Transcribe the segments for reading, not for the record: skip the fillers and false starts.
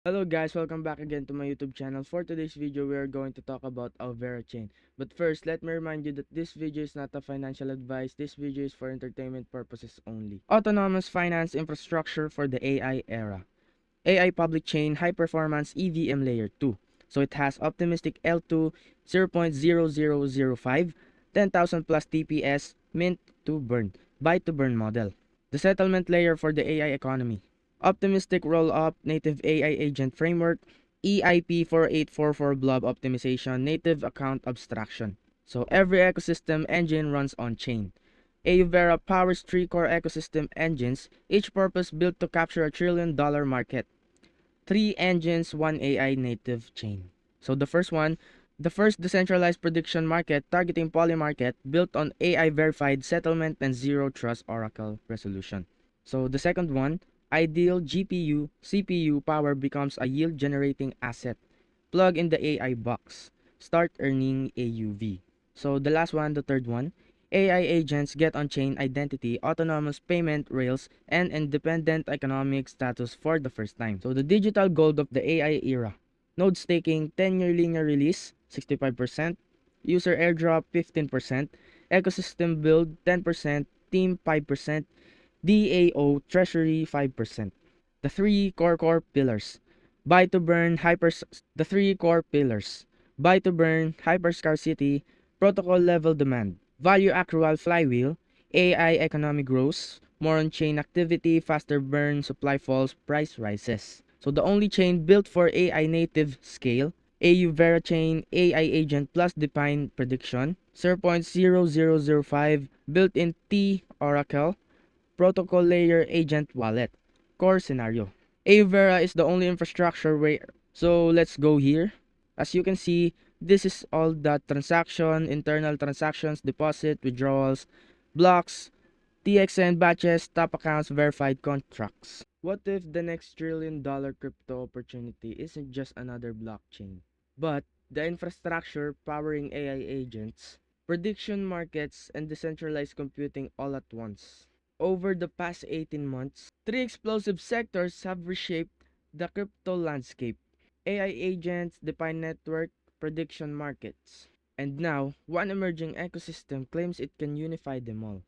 Hello guys, welcome back again to my YouTube channel. For today's video, we are going to talk about Alvera chain. But first, let me remind you that this video is not a financial advice. This video is for entertainment purposes only. Autonomous finance infrastructure for the AI era. AI public chain high performance EVM layer 2. So it has optimistic L2 0.0005, 10,000 plus TPS, mint to burn, buy to burn model. The settlement layer for the AI economy. Optimistic roll-up native AI agent framework, EIP 4844 blob optimization, native account abstraction. So every ecosystem engine runs on chain. Ayuvera powers three core ecosystem engines, each purpose built to capture $1 trillion market. Three engines, one AI native chain. So the first decentralized prediction market targeting Polymarket built on AI verified settlement and zero trust oracle resolution. So the second one, ideal GPU CPU power becomes a yield generating asset. Plug in the AI box. Start earning AUV. So the last one, the third one, AI agents get on-chain identity, autonomous payment rails, and independent economic status for the first time. So the digital gold of the AI era. Node staking, 10-year linear release, 65%. User airdrop, 15%. Ecosystem build, 10%. Team, 5%. DAO treasury, 5%. The three core pillars. Buy to burn hyper the three core pillars. Buy to burn hyperscarcity, protocol level demand, value accrual flywheel, AI economic growth, more on chain activity, faster burn, supply falls, price rises. So the only chain built for AI native scale, AU Verachain AI agent plus define prediction, 0.0005 built-in T Oracle, protocol layer agent wallet. Core scenario. Avera is the only infrastructure where, so let's go here. As you can see, this is all the transaction, internal transactions, deposit, withdrawals, blocks, TXN batches, top accounts, verified contracts. What if the next $1 trillion crypto opportunity isn't just another blockchain, but the infrastructure powering AI agents, prediction markets, and decentralized computing all at once? Over the past 18 months, three explosive sectors have reshaped the crypto landscape: AI agents, defined network, prediction markets. And now, one emerging ecosystem claims it can unify them all.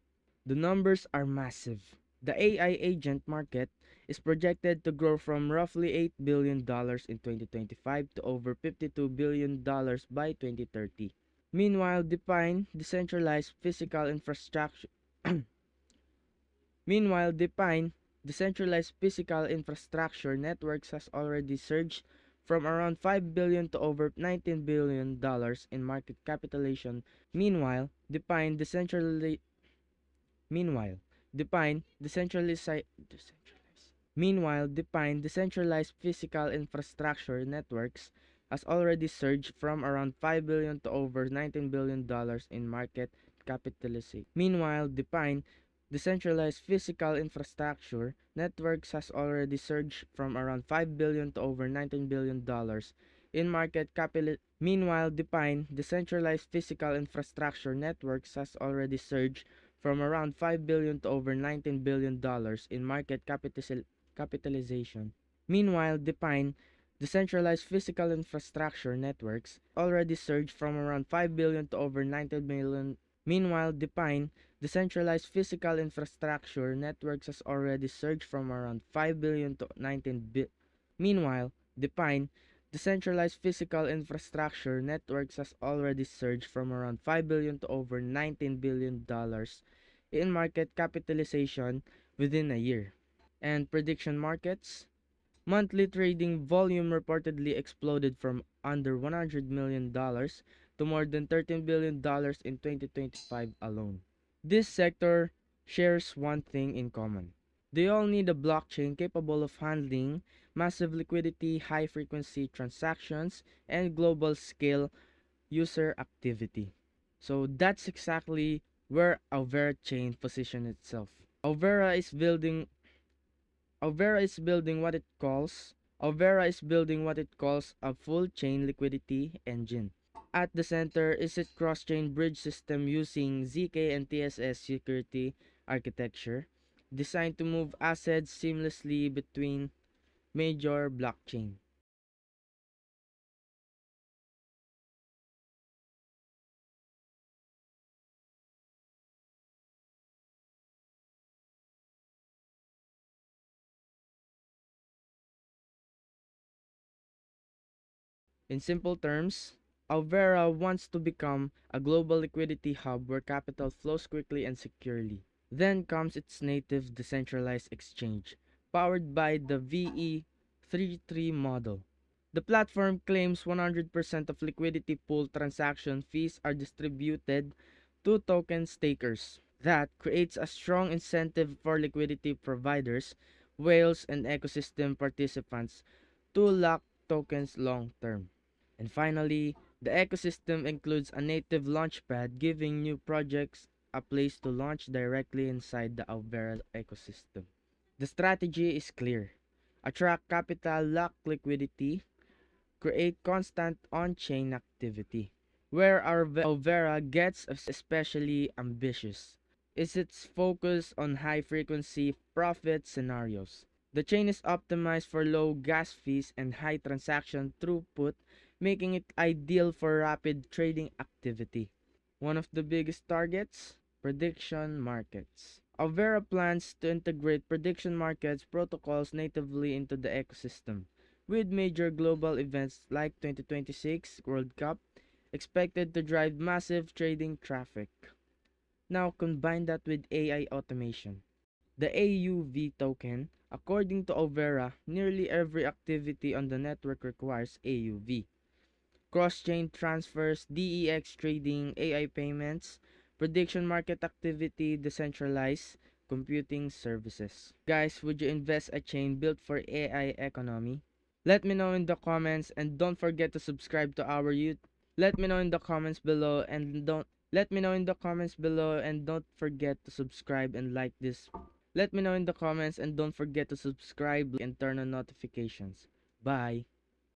The numbers are massive. The AI agent market is projected to grow from roughly $8 billion in 2025 to over $52 billion by 2030. Meanwhile, Define, decentralized physical infrastructure Meanwhile, Define, decentralized physical infrastructure networks has already surged from around $5 billion to over $19 billion in market capitalization. Meanwhile, Define, decentralized Meanwhile, Define, decentralized physical infrastructure networks has already surged from around $5 billion to over $19 billion in market capitalization. Meanwhile, Define, decentralized physical infrastructure networks has already surged from around $5 billion to over $19 billion in market capital. Meanwhile, Define, decentralized physical infrastructure networks has already surged from around $5 billion to over $19 billion in market capitalization. Meanwhile, Define, decentralized physical infrastructure networks already surged from around $5 billion to over $19 billion. Meanwhile, Define, decentralized physical infrastructure networks has already surged from around $5 billion to 19 billion. Meanwhile, Define, decentralized physical infrastructure networks has already surged from around $5 billion to over $19 billion in market capitalization within a year. And prediction markets, monthly trading volume reportedly exploded from under $100 million to more than $13 billion in 2025 alone. This sector shares one thing in common. They all need a blockchain capable of handling massive liquidity, high frequency transactions, and global scale user activity. So that's exactly where Alvera chain positions itself. Alvera is building Alvera is building what it calls Alvera is building what it calls a full chain liquidity engine. At the center is its cross-chain bridge system using ZK and TSS security architecture, designed to move assets seamlessly between major blockchain. In simple terms, Alvera wants to become a global liquidity hub where capital flows quickly and securely. Then comes its native decentralized exchange, powered by the VE33 model. The platform claims 100% of liquidity pool transaction fees are distributed to token stakers. That creates a strong incentive for liquidity providers, whales, and ecosystem participants to lock tokens long term. And finally, the ecosystem includes a native launchpad giving new projects a place to launch directly inside the Alvera ecosystem. The strategy is clear. Attract capital, lock liquidity, create constant on-chain activity. Where Alvera gets especially ambitious is its focus on high-frequency profit scenarios. The chain is optimized for low gas fees and high transaction throughput, making it ideal for rapid trading activity. One of the biggest targets? Prediction markets. Alvera plans to integrate prediction markets protocols natively into the ecosystem, with major global events like 2026 World Cup expected to drive massive trading traffic. Now combine that with AI automation. The AUV token, according to Alvera, nearly every activity on the network requires AUV. Cross-chain transfers, DEX trading, AI payments, prediction market activity, decentralized computing services. Guys, would you invest a chain built for AI economy? Let me know in the comments and don't forget to subscribe to our YouTube. Let me know in the comments below and don't Let me know in the comments below and don't forget to subscribe and like this. Let me know in the comments and don't forget to subscribe and turn on notifications. Bye.